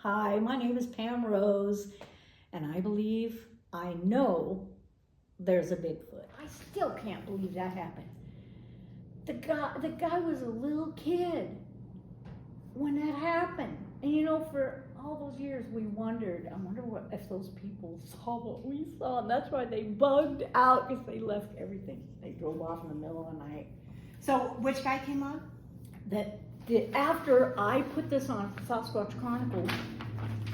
Hi, my name is Pam Rose, and I know there's a Bigfoot. I still can't believe that happened. The guy was a little kid when that happened. And for all those years I wonder if those people saw what we saw. And that's why they bugged out, because they left everything. They drove off in the middle of the night. So which guy came on? After I put this on Sasquatch Chronicles,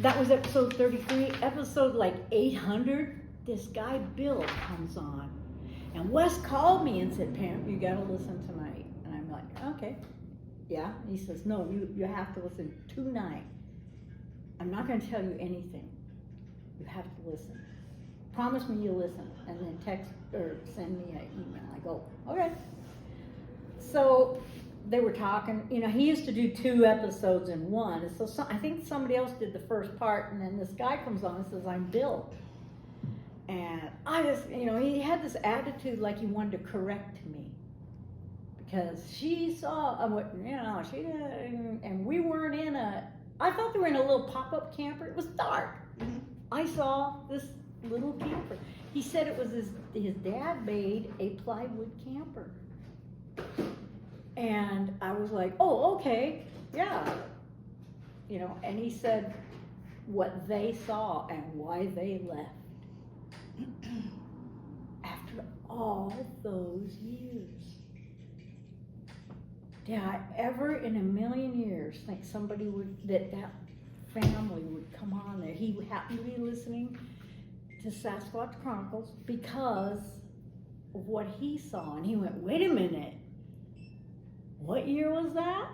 that was episode 33, episode like 800, this guy Bill comes on. And Wes called me and said, Pam, you gotta listen tonight. And I'm like, okay, yeah. And he says, no, you have to listen tonight. I'm not gonna tell you anything. You have to listen. Promise me you'll listen. And then text or send me an email. I go, okay. So they were talking, he used to do 2 episodes in one. And so I think somebody else did the first part, and then this guy comes on and says, I'm Bill. And I just, he had this attitude like he wanted to correct me. Because she saw, she didn't, and we weren't I thought they were in a little pop-up camper. It was dark. Mm-hmm. I saw this little camper. He said it was his dad made a plywood camper. And I was like, oh, okay, yeah. And he said what they saw and why they left. After all those years. Did I ever in a million years think somebody that family would come on there? He happened to be listening to Sasquatch Chronicles because of what he saw. And he went, wait a minute. What year was that?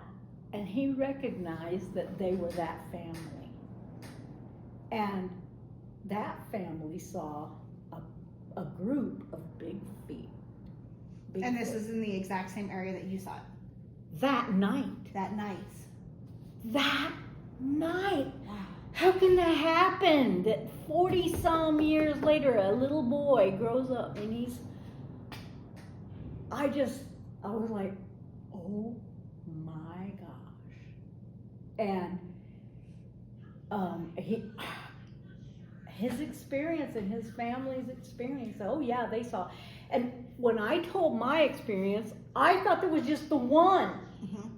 And he recognized that they were that family. And that family saw a group of big feet. And this is in the exact same area that you saw it? That night. That night. That night. Wow. How can that happen? That 40-some years later, a little boy grows up and I was like, oh my gosh. And his experience and his family's experience, oh yeah, they saw. And when I told my experience, I thought there was just the one. Mm-hmm.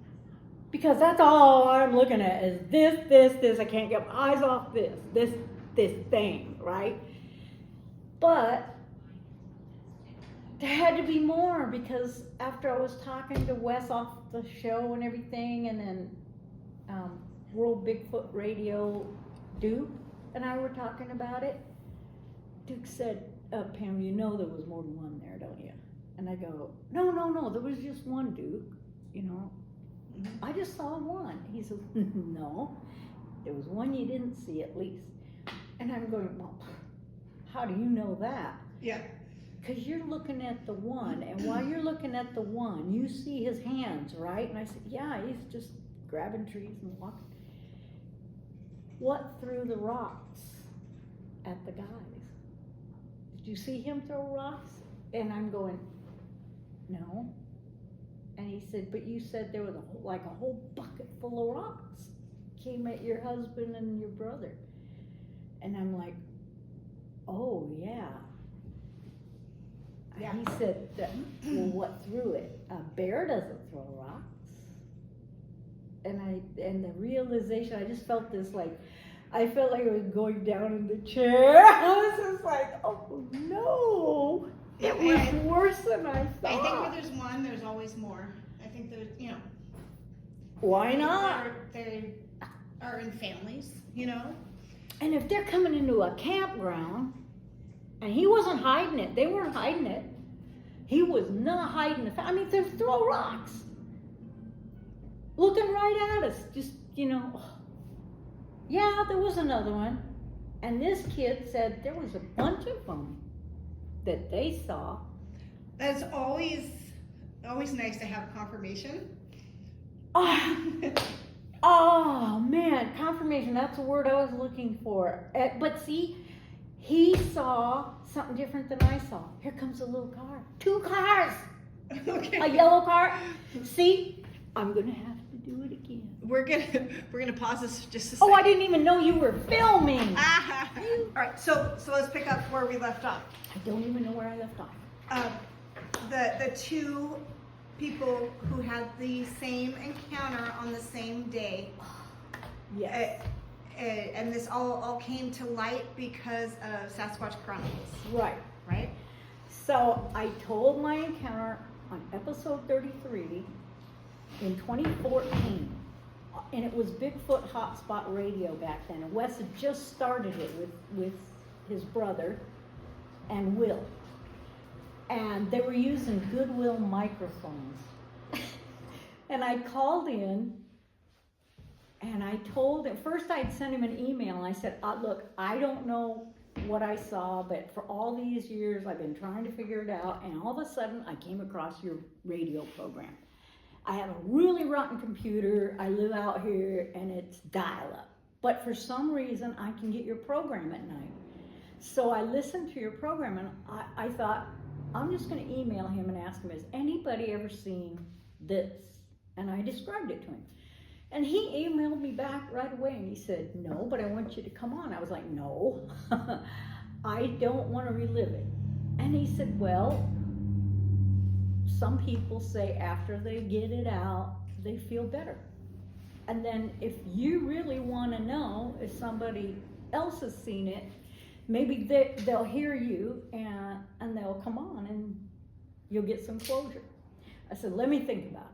Because that's all I'm looking at is this. I can't get my eyes off this thing, right? But there had to be more, because after I was talking to Wes off the show and everything, and then World Bigfoot Radio, Duke and I were talking about it. Duke said, Pam, there was more than one there, don't you? And I go, no, there was just one, Duke, Mm-hmm. I just saw one. He says, no, there was one you didn't see at least. And I'm going, well, how do you know that? Yeah. Because you're looking at the one, and while you're looking at the one, you see his hands, right? And I said, yeah, he's just grabbing trees and walking. What threw the rocks at the guys? Did you see him throw rocks? And I'm going, no. And he said, but you said there was a whole bucket full of rocks came at your husband and your brother. And I'm like, oh yeah. Yeah. He said, well, what threw it? A bear doesn't throw rocks. And the realization, I just felt this I felt like I was going down in the chair. I was just like, oh no. It was worse than I thought. I think where there's one, there's always more. I think there's, Why not? They are in families, And if they're coming into a campground, and he wasn't hiding it, they weren't hiding it. He was not hiding it. I mean, they throw rocks. Looking right at us, just, Yeah, there was another one. And this kid said there was a bunch of them that they saw. That's always nice to have confirmation. Oh man, confirmation, that's the word I was looking for. But see, he saw something different than I saw. Here comes a little car. 2 cars. Okay. A yellow car. See, I'm going to have to do it again. we're gonna pause this just a Oh, second. I didn't even know you were filming. All right, so let's pick up where we left off. I don't even know where I left off. The two people who had the same encounter on the same day. Yes. And this all came to light because of Sasquatch Chronicles. Right. Right? So I told my encounter on episode 33 in 2014. And it was Bigfoot Hotspot Radio back then. And Wes had just started it with his brother and Will. And they were using Goodwill microphones. And I called in and I told him, first I'd sent him an email and I said, look, I don't know what I saw, but for all these years I've been trying to figure it out, and all of a sudden I came across your radio program. I have a really rotten computer, I live out here, and it's dial-up. But for some reason I can get your program at night. So I listened to your program and I thought, I'm just going to email him and ask him, has anybody ever seen this? And I described it to him. And he emailed me back right away and he said, no, but I want you to come on. I was like, no, I don't want to relive it. And he said, well, some people say after they get it out, they feel better. And then if you really want to know if somebody else has seen it, maybe they'll hear you and they'll come on and you'll get some closure. I said, let me think about it.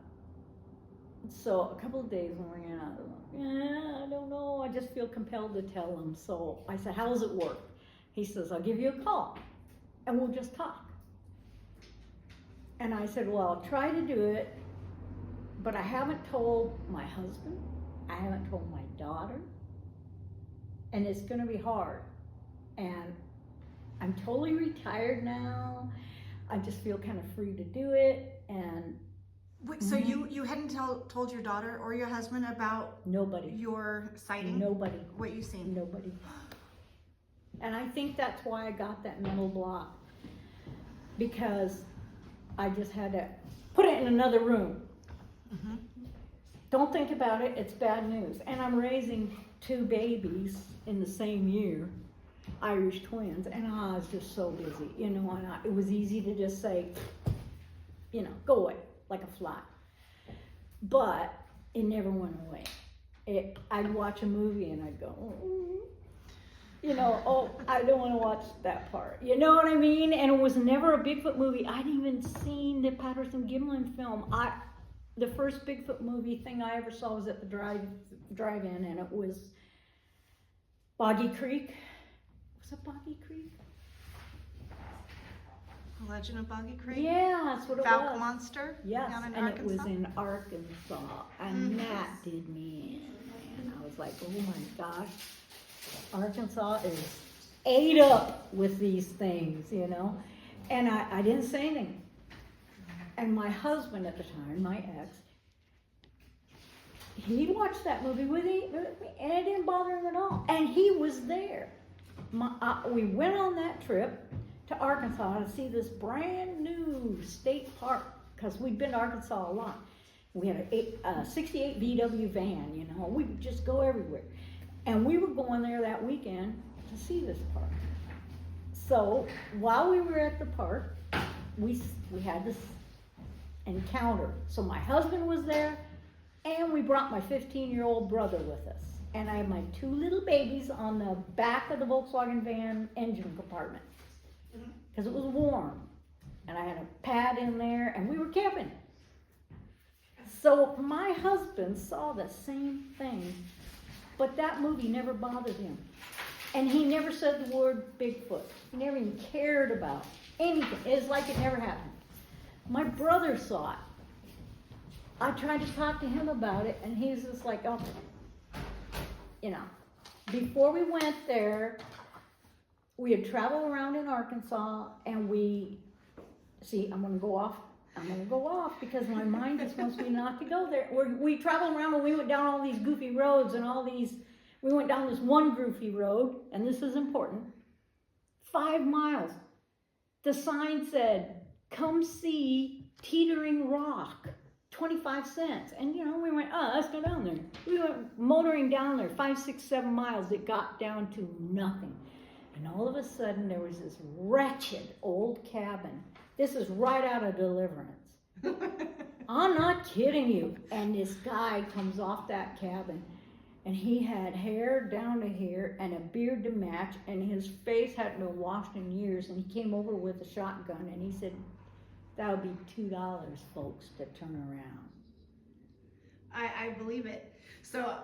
So a couple of days when we ran out, I don't know, I just feel compelled to tell him. So I said, how does it work? He says, I'll give you a call and we'll just talk. And I said, well, I'll try to do it, but I haven't told my husband, I haven't told my daughter, and it's gonna be hard. And I'm totally retired now. I just feel kind of free to do it. And wait, so you hadn't told your daughter or your husband about nobody, your sighting? nobody, what you seen? nobody. And I think that's why I got that mental block, because I just had to put it in another room. Mm-hmm. Don't think about it, it's bad news. And I'm raising 2 babies in the same year, Irish twins, and I was just so busy, you know, and it was easy to just say, you know, go away, like a fly. But it never went away. I'd watch a movie and I'd go, you know, oh, I don't want to watch that part. You know what I mean? And it was never a Bigfoot movie. I'd even seen the Patterson-Gimlin film. The first Bigfoot movie thing I ever saw was at the drive-in, and it was Boggy Creek. Was it Boggy Creek? The Legend of Boggy Creek? Yeah, that's what it Falcon was. Monster? Yes, Down in and Arkansas? it was in Arkansas, and that did me in. And I was like, oh my gosh, Arkansas is ate up with these things, you know? And I didn't say anything. And my husband at the time, my ex, he watched that movie with me, and it didn't bother him at all. And he was there. We went on that trip to Arkansas to see this brand new state park, because we'd been to Arkansas a lot. We had a 68 VW van, you know, we would just go everywhere. And we were going there that weekend to see this park. So while we were at the park, we had this encounter. So my husband was there, and we brought my 15-year-old brother with us. And I had my 2 little babies on the back of the Volkswagen van engine compartment, because it was warm. And I had a pad in there, and we were camping. So my husband saw the same thing, but that movie never bothered him. And he never said the word Bigfoot. He never even cared about anything. It was like it never happened. My brother saw it. I tried to talk to him about it, and he's just like, oh, you know. Before we went there, we had traveled around in Arkansas, and I'm going to go off because my mind just wants me not to go there. We traveled around, and we went down all these goofy roads we went down this one goofy road, and this is important, 5 miles. The sign said, come see Teetering Rock, 25 cents. And you know, we went, oh, let's go down there. We went motoring down there 5, 6, 7 miles. It got down to nothing. And all of a sudden there was this wretched old cabin. This is right out of Deliverance. I'm not kidding you. And this guy comes off that cabin, and he had hair down to here and a beard to match, and his face hadn't been washed in years. And he came over with a shotgun, and he said, that would be $2, folks, to turn around. I believe it. So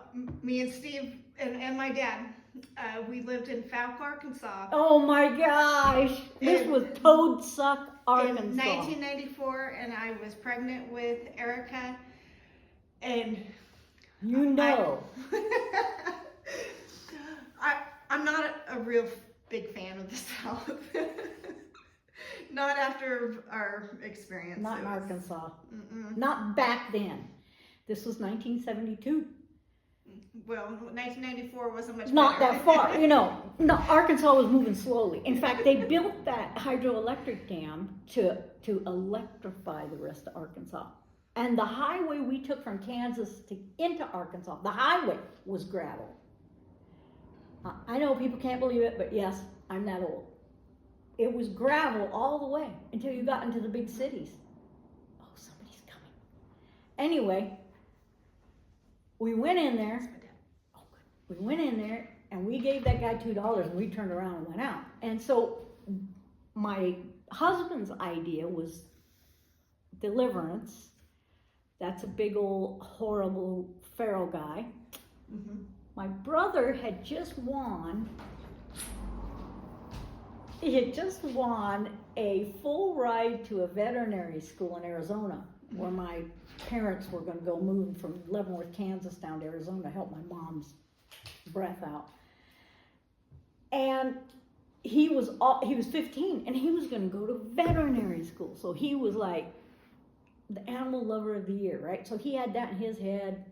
me and Steve and my dad, we lived in Fouke, Arkansas. Oh my gosh! This was Toadsuck, Arkansas. In 1994, and I was pregnant with Erica, and you know. I'm not a real big fan of the South. Not after our experience. Not in Arkansas. Not back then. This was 1972. Well, 1994 wasn't much Not better. that far, you know. No, Arkansas was moving slowly. In fact, they built that hydroelectric dam to electrify the rest of Arkansas. And the highway we took from Kansas into Arkansas, the highway was gravel. I know people can't believe it, but yes, I'm that old. It was gravel all the way until you got into the big cities. Oh, somebody's coming. Anyway, we went in there. We went in there and we gave that guy $2 and we turned around and went out. And so my husband's idea was Deliverance. That's a big old horrible feral guy. My brother had just won. He had just won a full ride to a veterinary school in Arizona, where my parents were going to go move from Leavenworth, Kansas down to Arizona to help my mom's breath out. And he was 15, and he was going to go to veterinary school. So he was like the animal lover of the year, right? So he had that in his head.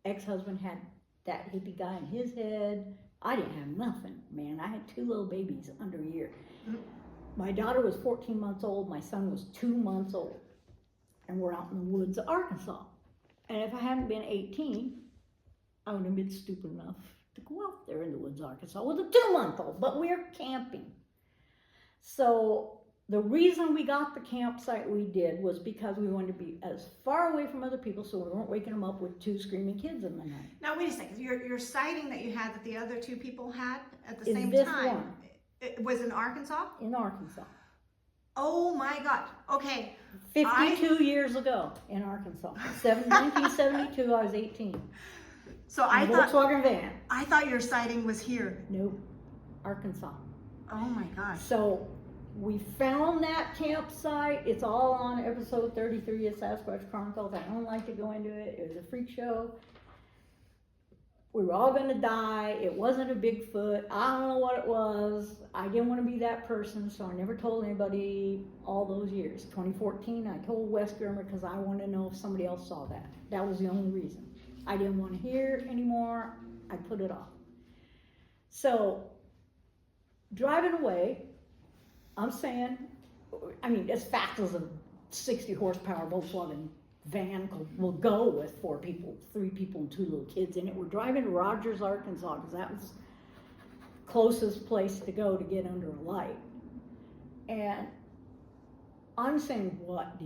Ex-husband had that hippie guy in his head. I didn't have nothing, man. I had 2 little babies under a year. My daughter was 14 months old. My son was 2 months old. And we're out in the woods of Arkansas. And if I hadn't been 18, I would have been stupid enough to go out there in the woods of Arkansas with a 2-month-old. But we're camping. So the reason we got the campsite we did was because we wanted to be as far away from other people so we weren't waking them up with 2 screaming kids in the night. Now wait a second. Your sighting that you had that the other 2 people had at the Is same this time, one. it was in Arkansas? In Arkansas. Oh my God. Okay. 52 years ago in Arkansas. 1972, I was 18. So I thought Volkswagen van. I thought your sighting was here. Nope. Arkansas. Oh my gosh. So we found that campsite. It's all on episode 33 of Sasquatch Chronicles. I don't like to go into it. It was a freak show. We were all going to die. It wasn't a Bigfoot. I don't know what it was. I didn't want to be that person, so I never told anybody all those years. 2014, I told Wes Germer because I wanted to know if somebody else saw that. That was the only reason. I didn't want to hear it anymore. I put it off. So, driving away, I'm saying, I mean, as fast as a 60 horsepower Volkswagen van will go with 4 people, 3 people and 2 little kids in it. We're driving to Rogers, Arkansas, because that was closest place to go to get under a light. And I'm saying, what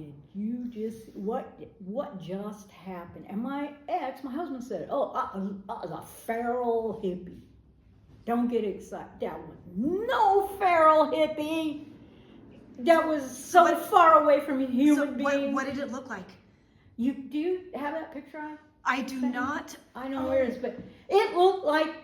just happened? And my husband said, oh, I was a feral hippie. Don't get excited. That was no feral hippie. That was so far away from a human being. What did it look like? Do you have that picture on? I do not. I know where it is, but it looked like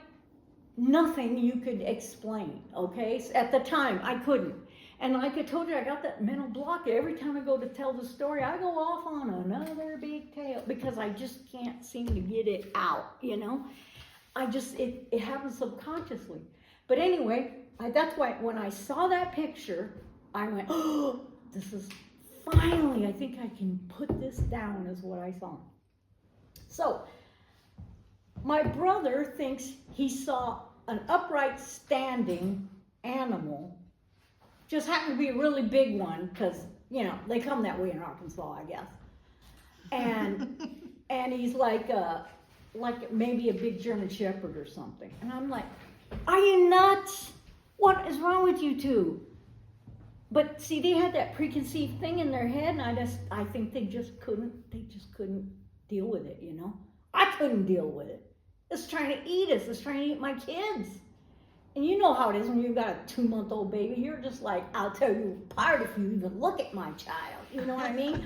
nothing you could explain, okay? At the time, I couldn't. And like I told you, I got that mental block. Every time I go to tell the story, I go off on another big tale because I just can't seem to get it out, you know? It happens subconsciously. But anyway, that's why when I saw that picture, I went, oh, this is finally, I think I can put this down as what I saw. So, my brother thinks he saw an upright standing animal. Just happened to be a really big one because, you know, they come that way in Arkansas, I guess. and he's like maybe a big German Shepherd or something. And I'm like, are you nuts? What is wrong with you two? But see, they had that preconceived thing in their head, and I think they just couldn't deal with it, you know? I couldn't deal with it. It's trying to eat us. It's trying to eat my kids. And you know how it is when you've got a 2-month-old baby. You're just like, I'll tear you apart if you even look at my child. You know what I mean?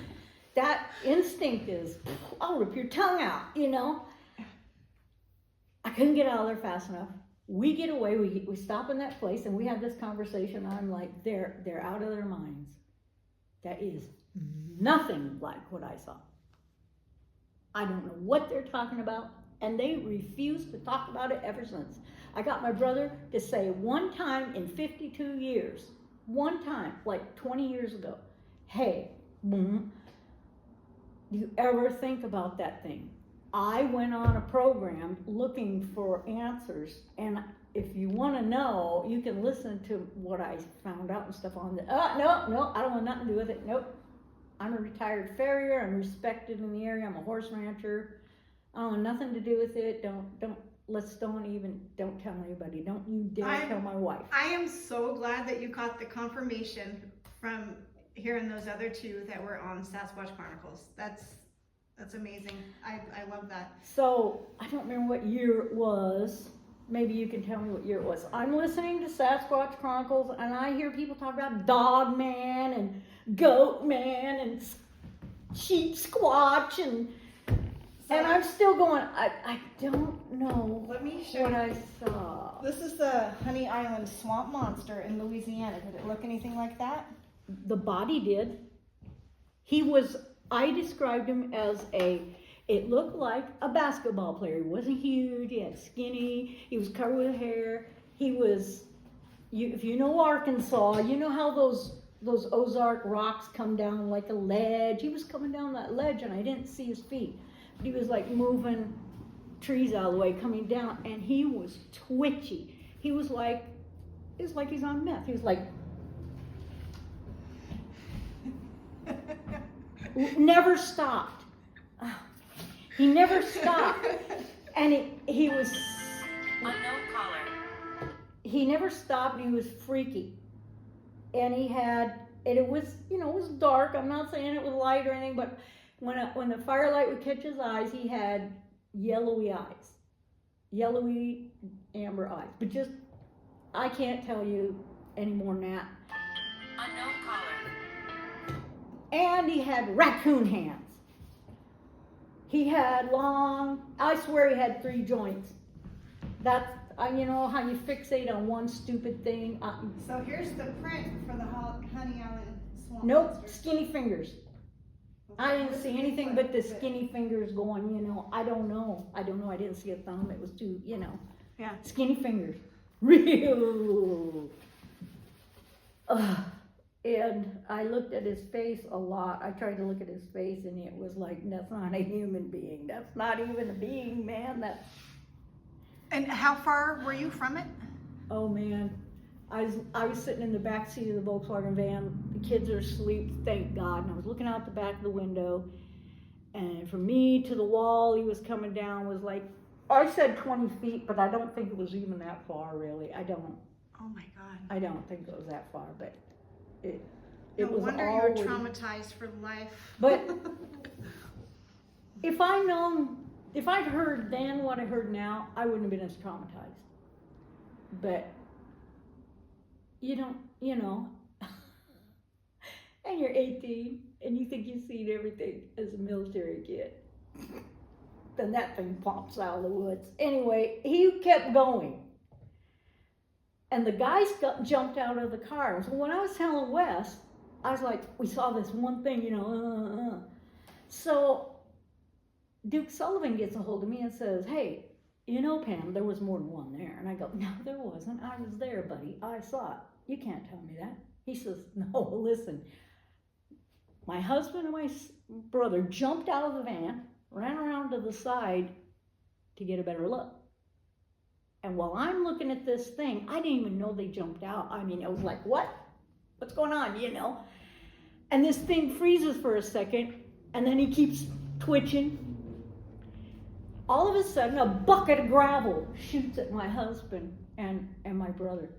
That instinct is, I'll rip your tongue out, you know? I couldn't get out of there fast enough. We get away, we stop in that place, and we have this conversation. I'm like, they're out of their minds. That is nothing like what I saw. I don't know what they're talking about, and they refuse to talk about it ever since. I got my brother to say one time in 52 years, one time, like 20 years ago, hey, boom, do you ever think about that thing? I went on a program looking for answers, and if you want to know, you can listen to what I found out and stuff on the, no, I don't want nothing to do with it, nope. I'm a retired farrier, I'm respected in the area, I'm a horse rancher, I don't want nothing to do with it, don't tell anybody, don't you dare tell my wife. I am so glad that you got the confirmation from hearing those other two that were on Sasquatch Chronicles. That's amazing. I love that. So, I don't remember what year it was. Maybe you can tell me what year it was. I'm listening to Sasquatch Chronicles, and I hear people talk about Dog Man and Goat Man and Sheep Squatch, and I'm still going, I don't know. Let me show what you. I saw. This is the Honey Island Swamp Monster in Louisiana. Did it look anything like that? The body did. I described him as it looked like a basketball player. He wasn't huge, he had skinny, he was covered with hair. He was, if you know Arkansas, you know how those Ozark rocks come down like a ledge. He was coming down that ledge and I didn't see his feet. But he was like moving trees out of the way, coming down, and he was twitchy. It was like he's on meth. He was like, never stopped. He never stopped. And he was... Unknown caller. He never stopped, and he was freaky. And it was, it was dark. I'm not saying it was light or anything, but when the firelight would catch his eyes, he had yellowy eyes. Yellowy amber eyes. But just, I can't tell you any more than that. Unknown caller. And he had raccoon hands. He had I swear he had 3 joints. That's, you know how you fixate on one stupid thing. So here's the print for the Honey Island Swamp Nope, Monster. skinny fingers. I didn't see anything but the skinny fingers going, I don't know. I didn't see a thumb. It was too, Yeah. Skinny fingers. Real. And I looked at his face a lot. I tried to look at his face, and it was like, that's not a human being. That's not even a being, man. And how far were you from it? Oh man, I was sitting in the back seat of the Volkswagen van. The kids are asleep, thank God. And I was looking out the back of the window, and from me to the wall he was coming down was like, I said 20 feet, but I don't think it was even that far, really. I don't. Oh my God. I don't think it was that far, but it No was wonder all. you were traumatized for life. But if I'd heard then what I heard now, I wouldn't have been as traumatized. But and you're 18 and you think you've seen everything as a military kid. Then that thing pops out of the woods. Anyway, he kept going. And the guys jumped out of the car. So when I was telling Wes, I was like, we saw this one thing, So Duke Sullivan gets a hold of me and says, hey, Pam, there was more than one there. And I go, no, there wasn't. I was there, buddy. I saw it. You can't tell me that. He says, no, listen. My husband and my brother jumped out of the van, ran around to the side to get a better look. And while I'm looking at this thing, I didn't even know they jumped out. I mean, I was like, what? What's going on, And this thing freezes for a second, and then he keeps twitching. All of a sudden, a bucket of gravel shoots at my husband and my brother.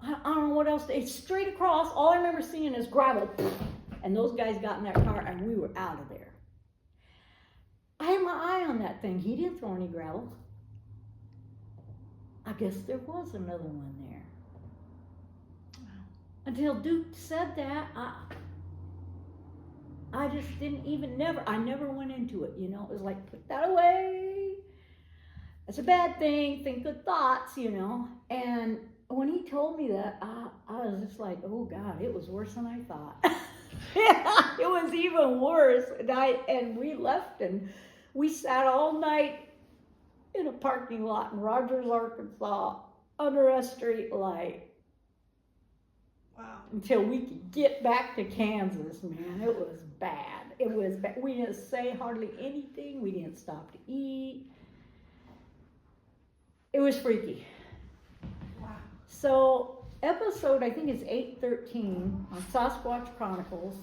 I don't know what else. It's straight across. All I remember seeing is gravel. And those guys got in that car and we were out of there. I had my eye on that thing. He didn't throw any gravel. I guess there was another one there. Until Duke said that, I just didn't even I never went into it, you know. It was like, put that away. That's a bad thing. Think good thoughts, you know. And when he told me that, I was just like, oh God, it was worse than I thought. Yeah, it was even worse. And we left and we sat all night in a parking lot in Rogers, Arkansas, under a street light. Wow. Until we could get back to Kansas, man. It was bad. It was bad. We didn't say hardly anything. We didn't stop to eat. It was freaky. Wow. So, episode, I think it's 813 on Sasquatch Chronicles.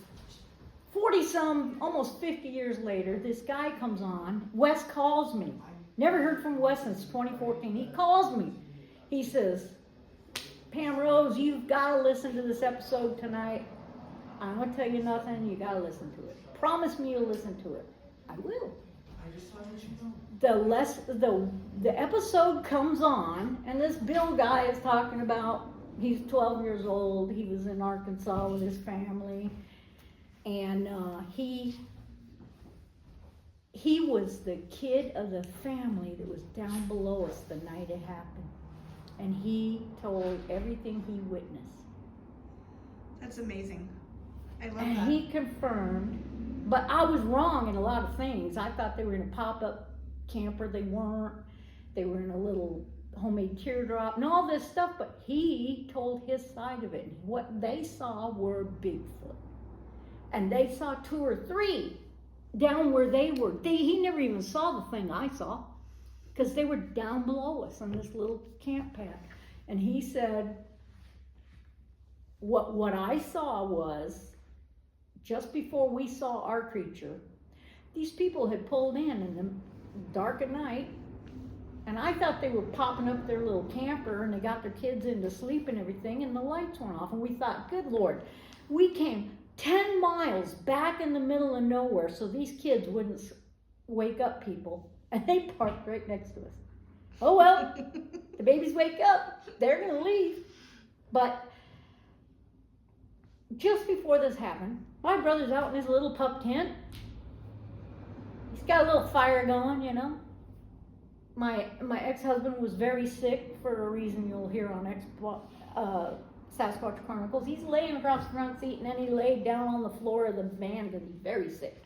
40-some, almost 50 years later, this guy comes on. Wes calls me. Never heard from Wes since 2014. He calls me. He says, Pam Rose, you've got to listen to this episode tonight. I'm going to tell you nothing. You got to listen to it. Promise me you'll listen to it. I will. The episode comes on, and this Bill guy is talking about, he's 12 years old. He was in Arkansas with his family. And he was the kid of the family that was down below us the night it happened. And he told everything he witnessed. That's amazing. I love And that. he confirmed, but I was wrong in a lot of things. I thought they were in a pop-up camper. They weren't. They were in a little homemade teardrop and all this stuff, but he told his side of it. What they saw were Bigfoot. And they saw 2 or 3 down where they were. He never even saw the thing I saw, because they were down below us on this little camp pad. And he said, what I saw was, just before we saw our creature, these people had pulled in the dark at night, and I thought they were popping up their little camper and they got their kids in to sleep and everything, and the lights went off, and we thought, good Lord, we came 10 miles back in the middle of nowhere so these kids wouldn't wake up people, and they parked right next to us. Oh well, the babies wake up, they're gonna leave. But just before this happened, my brother's out in his little pup tent. He's got a little fire going, you know. My ex-husband was very sick for a reason you'll hear on Sasquatch Chronicles. He's laying across the front seat, and then he laid down on the floor of the van because he's very sick.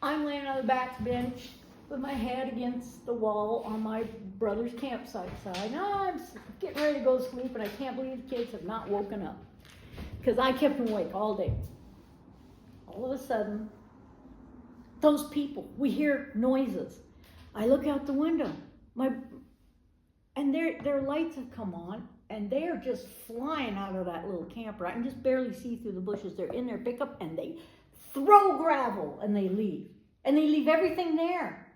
I'm laying on the back bench with my head against the wall on my brother's campsite side. I'm getting ready to go to sleep, and I can't believe the kids have not woken up because I kept them awake all day. All of a sudden, those people, we hear noises. I look out the window, and their lights have come on, and they are just flying out of that little camper. I can just barely see through the bushes. They're in their pickup, and they throw gravel, and they leave. And they leave everything there.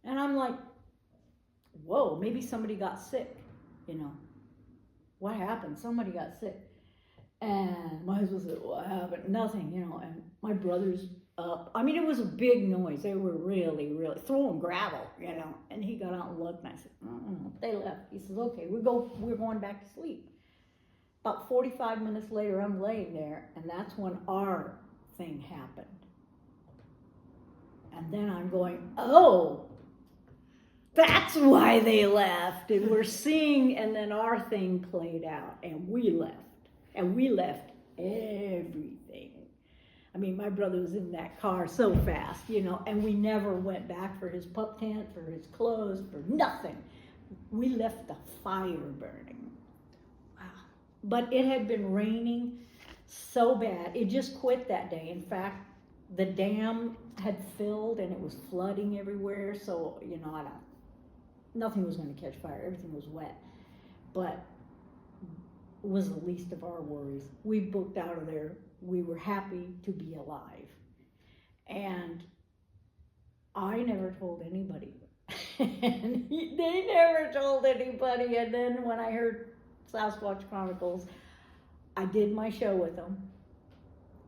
And I'm like, whoa, maybe somebody got sick, you know. What happened? Somebody got sick. And my husband said, what happened? Nothing, you know. And my brother's up. I mean, it was a big noise. They were really, really throwing gravel, you know. And he got out and looked, and I said, they left. He says, okay, we're going back to sleep. About 45 minutes later, I'm laying there, and that's when our thing happened. And then I'm going, oh, that's why they left. And we're seeing, and then our thing played out, and we left. And we left everything. I mean, my brother was in that car so fast, you know, and we never went back for his pup tent, for his clothes, for nothing. We left the fire burning. Wow. But it had been raining so bad. It just quit that day. In fact, the dam had filled and it was flooding everywhere. So, you know, nothing was going to catch fire. Everything was wet. But it was the least of our worries. We booked out of there. We were happy to be alive. And I never told anybody. And they never told anybody. And then when I heard Sasquatch Chronicles, I did my show with them.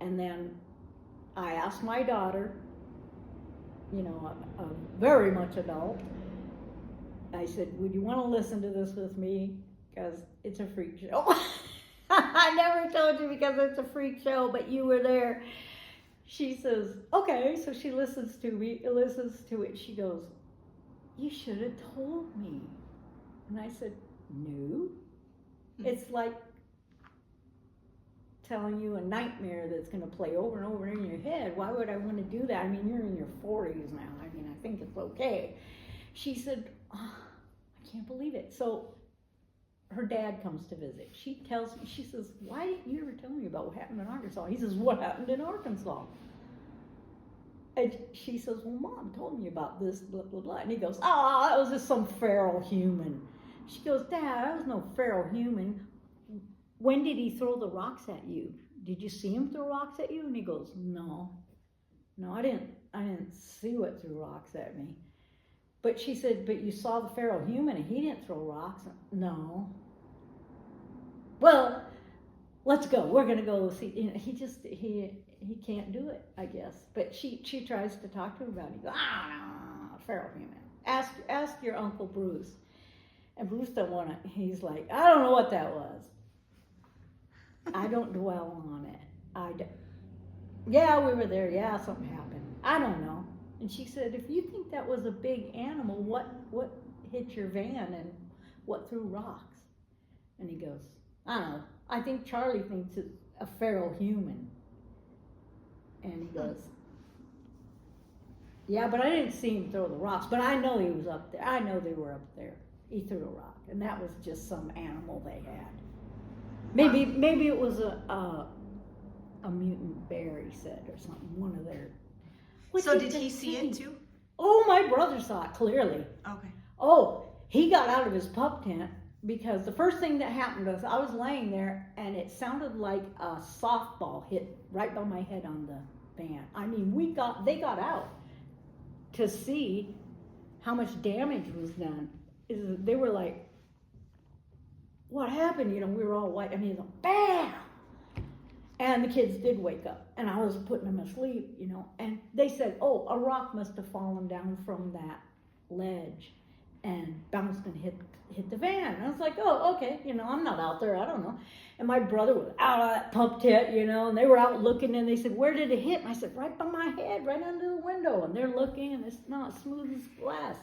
And then I asked my daughter, you know, a very much adult, I said, would you want to listen to this with me? Because it's a freak show. I never told you because it's a freak show, but you were there. She says, okay, so she listens to it. She goes, you should have told me. And I said, no. It's like telling you a nightmare that's going to play over and over in your head. Why would I want to do that? I mean, you're in your 40s now. I mean, I think it's okay. She said, oh, I can't believe it. So her dad comes to visit. She tells me, she says, why didn't you ever tell me about what happened in Arkansas? He says, what happened in Arkansas? And she says, well, Mom told me about this, blah, blah, blah. And he goes, oh, that was just some feral human. She goes, Dad, I was no feral human. When did he throw the rocks at you? Did you see him throw rocks at you? And he goes, no, I didn't see what threw rocks at me. But she said, but you saw the feral human and he didn't throw rocks. No. Well, let's go. We're gonna go see. You know, he can't do it, I guess. But she tries to talk to him about it. He goes, no, feral human. Ask your Uncle Bruce. And Bruce don't want to. He's like, I don't know what that was. I don't dwell on it. Yeah, we were there. Yeah, something happened. I don't know. And she said, if you think that was a big animal, what hit your van and what threw rocks? And he goes, I don't know. I think Charlie thinks it's a feral human. And he goes, yeah, but I didn't see him throw the rocks. But I know he was up there. I know they were up there. He threw a rock. And that was just some animal they had. Maybe it was a mutant bear, he said, or something. One of their. So did he see it too? Oh, my brother saw it clearly. Okay. Oh, he got out of his pup tent because the first thing that happened was I was laying there and it sounded like a softball hit right by my head on the van. I mean, they got out to see how much damage was done. They were like, what happened? You know, we were all white. I mean, bam! And the kids did wake up, and I was putting them asleep, you know, and they said, oh, a rock must have fallen down from that ledge and bounced and hit the van. And I was like, oh, okay, you know, I'm not out there, I don't know. And my brother was out of that pup tent, you know, and they were out looking, and they said, where did it hit? And I said, right by my head, right under the window. And they're looking, and it's not smooth as glass.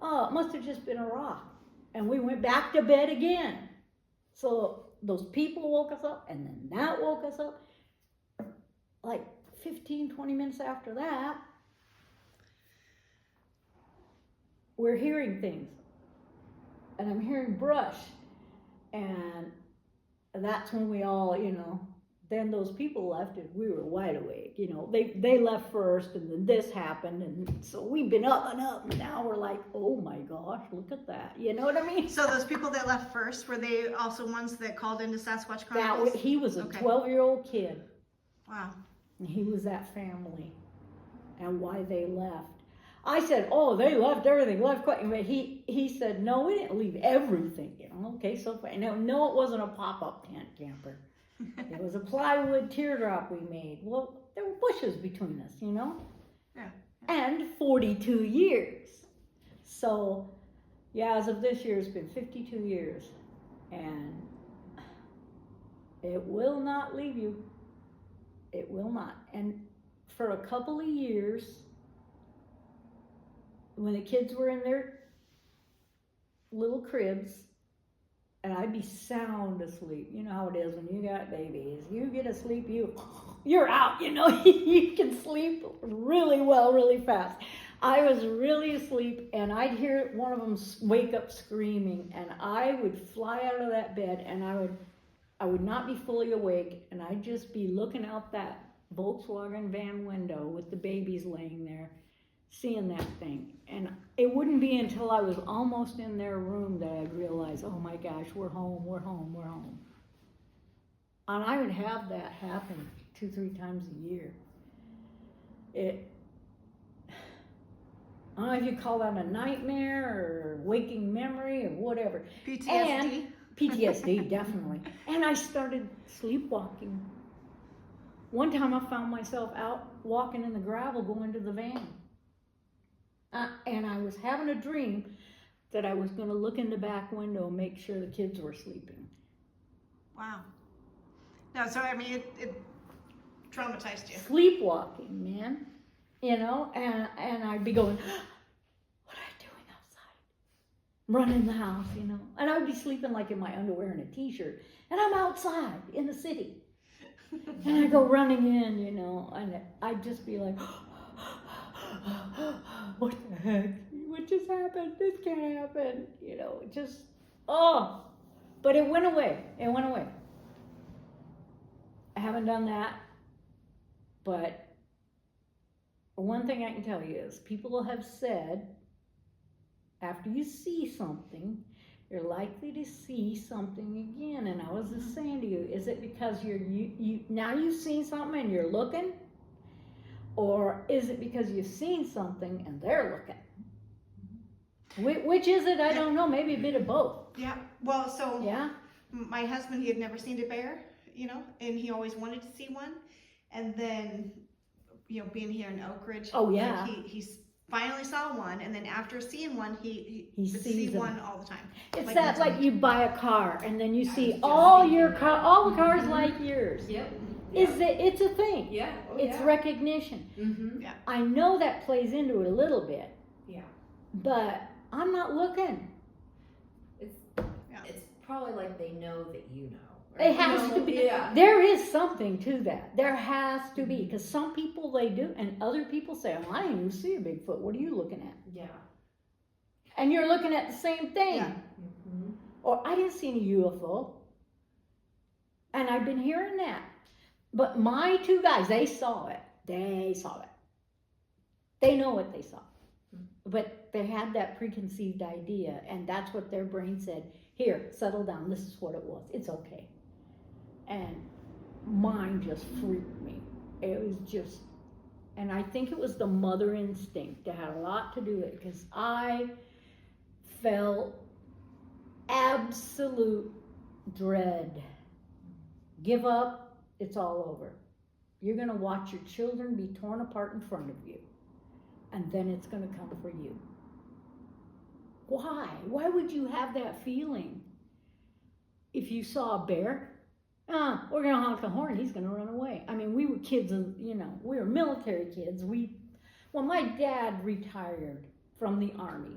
Oh, it must have just been a rock. And we went back to bed again. So those people woke us up, and then that woke us up. Like 15, 20 minutes after that, we're hearing things. And I'm hearing brush. And that's when we all, you know, then those people left and we were wide awake. You know, they left first, and then this happened. And so we've been up and up, and now we're like, oh my gosh, look at that. You know what I mean? So those people that left first, were they also ones that called into Sasquatch Chronicles? He was a Okay. 12-year-old kid. Wow. And he was that family. And why they left. I said, oh, they left everything, left quite. But he said, no, we didn't leave everything. You know, okay, so far. No, it wasn't a pop-up tent camper. It was a plywood teardrop we made. Well, there were bushes between us, you know? Yeah. And 42 years. So, yeah, as of this year, it's been 52 years. And it will not leave you. It will not. And for a couple of years, when the kids were in their little cribs, and I'd be sound asleep. You know how it is when you got babies. You get asleep, you're out, you know. You can sleep really well, really fast. I was really asleep, and I'd hear one of them wake up screaming, and I would fly out of that bed, and I would not be fully awake, and I'd just be looking out that Volkswagen van window with the babies laying there, seeing that thing. And it wouldn't be until I was almost in their room that I'd realize, oh my gosh, we're home, we're home, we're home. And I would have that happen 2-3 times a year. I don't know if you call that a nightmare or waking memory or whatever. PTSD. And PTSD, definitely. And I started sleepwalking. One time I found myself out walking in the gravel going to the van. And I was having a dream that I was going to look in the back window and make sure the kids were sleeping. Wow. No, so I mean, it traumatized you. Sleepwalking, man. You know, and I'd be going, what am I doing outside? Running the house, you know. And I would be sleeping like in my underwear and a t-shirt. And I'm outside in the city. And I go running in, you know, and I'd just be like, what the heck? What just happened? This can't happen. You know, just, oh. But it went away. It went away. I haven't done that. But one thing I can tell you is people have said, after you see something, you're likely to see something again. And I was just saying to you, is it because now you've seen something and you're looking? Or is it because you've seen something and they're looking? Which is it? I don't know. Maybe a bit of both. Yeah. Well, so Yeah. my husband, he had never seen a bear, you know, and he always wanted to see one. And then, you know, being here in Oakridge, Oh, yeah. like he finally saw one, and then after seeing one, he would sees see them. one all the time. It's Like that once a like you buy a car and then you see just all thinking that. all the cars like yours. Yep. It's a thing. Yeah. Oh, It's yeah. recognition. Mm-hmm. I know that plays into it a little bit, Yeah. but I'm not looking. It's probably like they know that you know. It has to be. Yeah. There is something to that. There has to be, because some people they do, and other people say, "Oh, I didn't even see a Bigfoot. What are you looking at?" Yeah. And you're looking at the same thing. Yeah. Mm-hmm. Or I didn't see any UFO. And I've been hearing that. But my two guys, they saw it. They saw it. They know what they saw. But they had that preconceived idea, and that's what their brain said. Here, settle down. This is what it was. It's okay. And mine just freaked me. It was just, and I think it was the mother instinct that had a lot to do with it, because I felt absolute dread. Give up, it's all over. You're going to watch your children be torn apart in front of you, and then it's going to come for you. Why? Why would you have that feeling? If you saw a bear, we're going to honk the horn, he's going to run away. I mean, we were kids, you know, we were military kids. When my dad retired from the Army,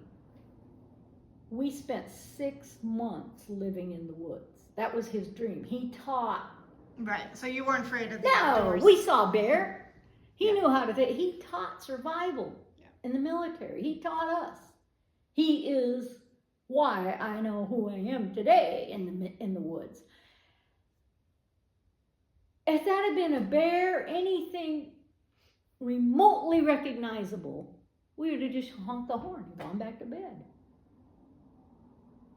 we spent 6 months living in the woods. That was his dream. He taught. Right. So you weren't afraid of the No, outdoors. we saw a bear. He Yeah. knew how to. He taught survival in the military. He taught us. He is why I know who I am today in the woods. If that had been a bear, anything remotely recognizable, we would have just honked the horn and gone back to bed.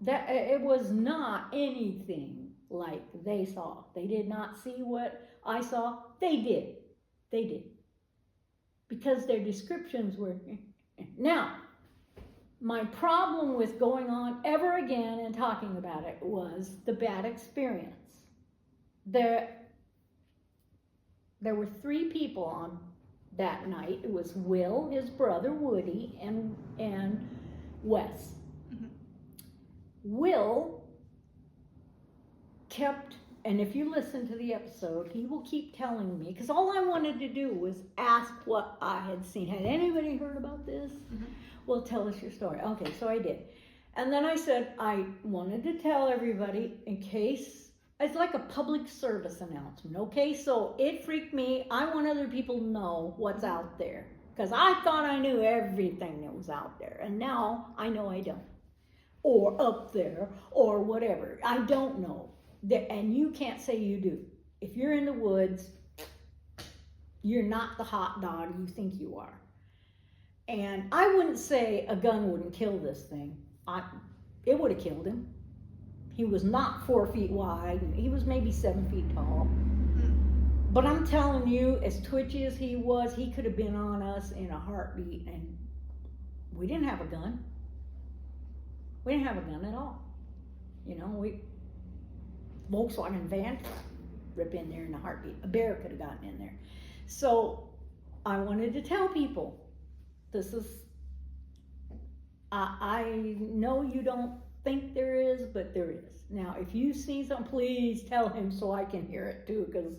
That it was not anything like they saw. They did not see what I saw. They did. They did. Because their descriptions were. Now, my problem with going on ever again and talking about it was the bad experience. There were 3 people on that night. It was Will, his brother Woody, and Wes. Mm-hmm. Will kept, and if you listen to the episode, he will keep telling me, because all I wanted to do was ask what I had seen. Had anybody heard about this? Mm-hmm. Well, tell us your story. Okay, so I did. And then I said I wanted to tell everybody in case, it's like a public service announcement, okay? So it freaked me. I want other people to know what's out there, because I thought I knew everything that was out there, and now I know I don't. Or up there, or whatever. I don't know. And you can't say you do. If you're in the woods, you're not the hot dog you think you are. And I wouldn't say a gun wouldn't kill this thing. It would have killed him. He was not 4 feet wide. He was maybe 7 feet tall. But I'm telling you, as twitchy as he was, he could have been on us in a heartbeat. And we didn't have a gun. We didn't have a gun at all. You know, Volkswagen van, rip in there in a heartbeat. A bear could have gotten in there. So I wanted to tell people, this is, I know you don't think there is, but there is. Now, if you see something, please tell him so I can hear it too, because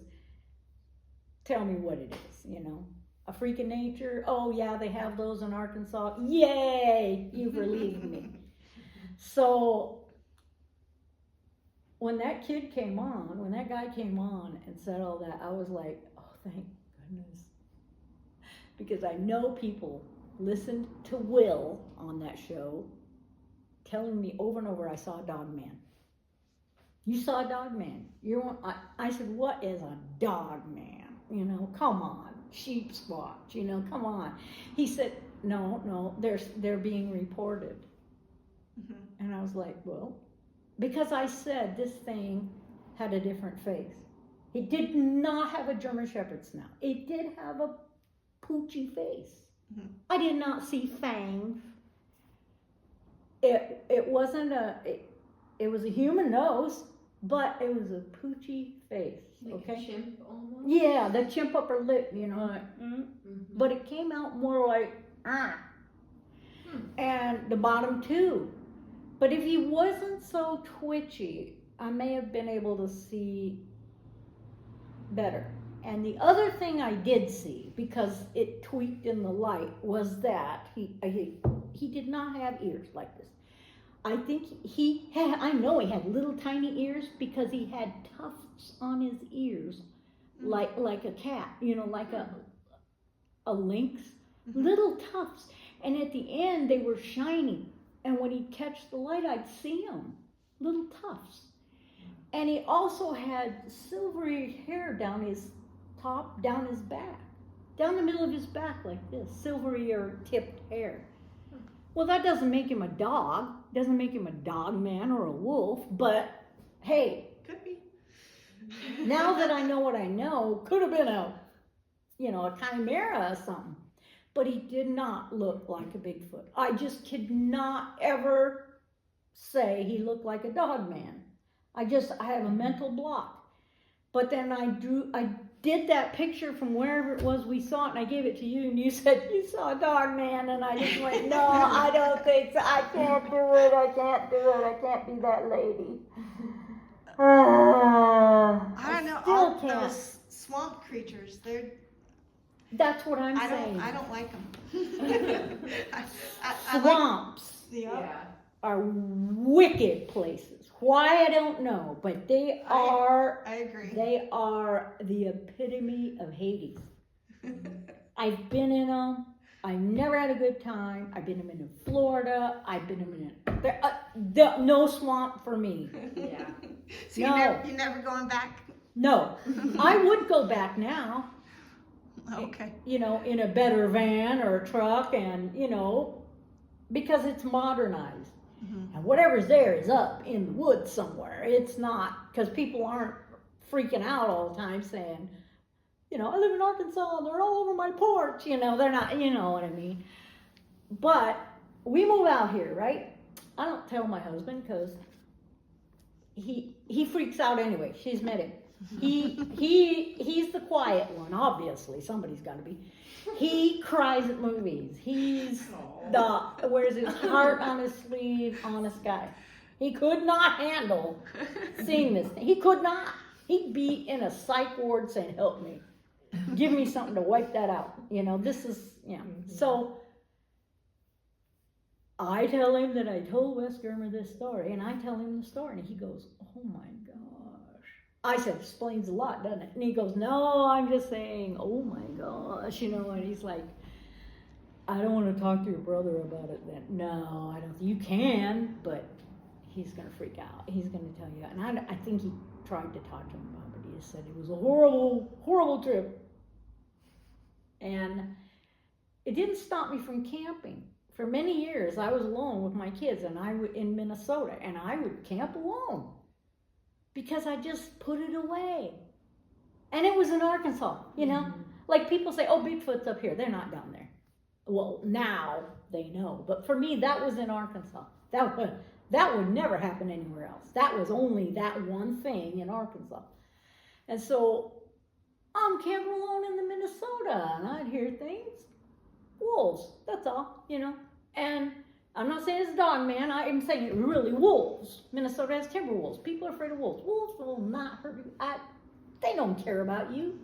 tell me what it is, you know. A freak of nature, oh yeah, they have those in Arkansas. Yay, you've relieved me. So when that guy came on and said all that, I was like, oh, thank goodness. Because I know people listened to Will on that show telling me over and over, I saw a dog man. You saw a dog man. I said, what is a dog man? You know, come on. Sheep squatch, you know, come on. He said, no, they're being reported. Mm-hmm. And I was like, well, because I said this thing had a different face. It did not have a German Shepherd snout. It did have a poochy face. Mm-hmm. I did not see fangs. It wasn't it was a human nose, but it was a poochy face. Like okay? a chimp almost? Yeah, the chimp upper lip, you know. But it came out more like, and the bottom too. But if he wasn't so twitchy, I may have been able to see better. And the other thing I did see, because it tweaked in the light, was that he did not have ears like this. I think I know he had little tiny ears because he had tufts on his ears, like a cat, you know, like a lynx, little tufts. And at the end, they were shiny. And when he'd catch the light, I'd see them, little tufts. And he also had silvery hair down his top, down his back, down the middle of his back like this, silvery or tipped hair. Well, that doesn't make him a dog, doesn't make him a dog man or a wolf, but hey. Could be. Now that I know what I know, could have been a chimera or something. But he did not look like a Bigfoot. I just could not ever say he looked like a dog man. I have a mental block. But then I did that picture from wherever it was we saw it, and I gave it to you, and you said, you saw a dog man, and I just went, no, I don't think so. I can't do it. I can't be that lady. I don't know, all those swamp creatures, That's what I'm saying. I don't like them. Swamps Yeah. are wicked places. Why, I don't know, but they are. I agree. They are the epitome of Hades. I've been in them. I've never had a good time. I've been in Florida. I've been in no swamp for me. Yeah. So No. you're never going back? No, I would go back now. Okay. You know, in a better van or a truck, and because it's modernized. Mm-hmm. And whatever's there is up in the woods somewhere. It's not, because people aren't freaking out all the time saying, I live in Arkansas and they're all over my porch. They're not, you know what I mean. But we move out here, right? I don't tell my husband because he freaks out anyway. She's met him. He's the quiet one, obviously. Somebody's got to be. He cries at movies. He's wears his heart on his sleeve, honest guy. He could not handle seeing this thing. He could not. He'd be in a psych ward saying, help me. Give me something to wipe that out. This is, So I tell him that I told Wes Germer this story, and I tell him the story, and he goes, oh my gosh. I said, explains a lot, doesn't it? And he goes, no, I'm just saying, oh my gosh, and he's like, I don't want to talk to your brother about it then. No, I don't. You can, but he's going to freak out. He's going to tell you. And I think he tried to talk to him about it. He just said it was a horrible, horrible trip. And it didn't stop me from camping. For many years, I was alone with my kids, and in Minnesota, and I would camp alone because I just put it away. And it was in Arkansas, Like people say, oh, Bigfoot's up here. They're not down there. Well, now they know. But for me, that was in Arkansas. That would never happen anywhere else. That was only that one thing in Arkansas. And so I'm camping alone in the Minnesota, and I'd hear things. Wolves, that's all, you know. And I'm not saying it's dog man, I'm saying it really wolves. Minnesota has timber wolves. People are afraid of wolves. Wolves will not hurt you. They don't care about you.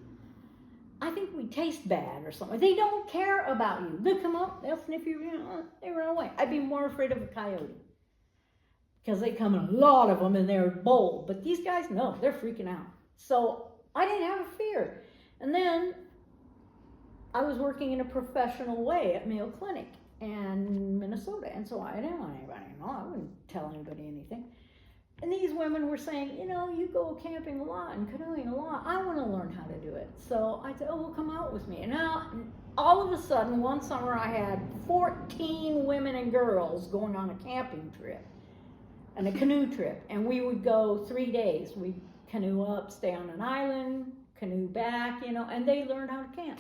I think we taste bad or something. They don't care about you. They'll come up, they'll sniff you, they run away. I'd be more afraid of a coyote. Because they come in a lot of them and they're bold. But these guys, no, they're freaking out. So I didn't have a fear. And then I was working in a professional way at Mayo Clinic in Minnesota. And so I didn't want anybody to know. I wouldn't tell anybody anything. And these women were saying, you know, you go camping a lot and canoeing a lot. I want to learn how to do it. So I said, oh, well, come out with me. And now, all of a sudden, one summer I had 14 women and girls going on a camping trip and a canoe trip. And we would go 3 days. We'd canoe up, stay on an island, canoe back, you know, and they learned how to camp.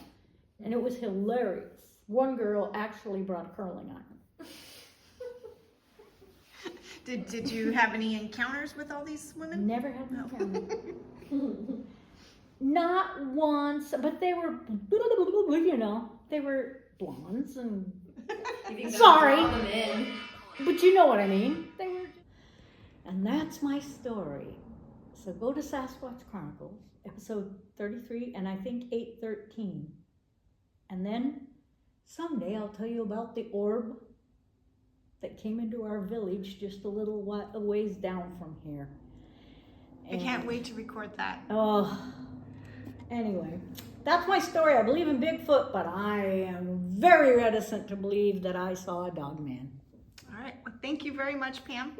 And it was hilarious. One girl actually brought a curling iron. Did you have any encounters with all these women? Never had an encounter. Not once, but they were, you know, they were blondes and, sorry, but you know what I mean. They were, and that's my story. So go to Sasquatch Chronicles, episode 33, and I think 813. And then someday I'll tell you about the orb that came into our village just a little ways down from here. I can't wait to record that. Oh, anyway, that's my story. I believe in Bigfoot, but I am very reticent to believe that I saw a dog man. All right. Well, thank you very much, Pam.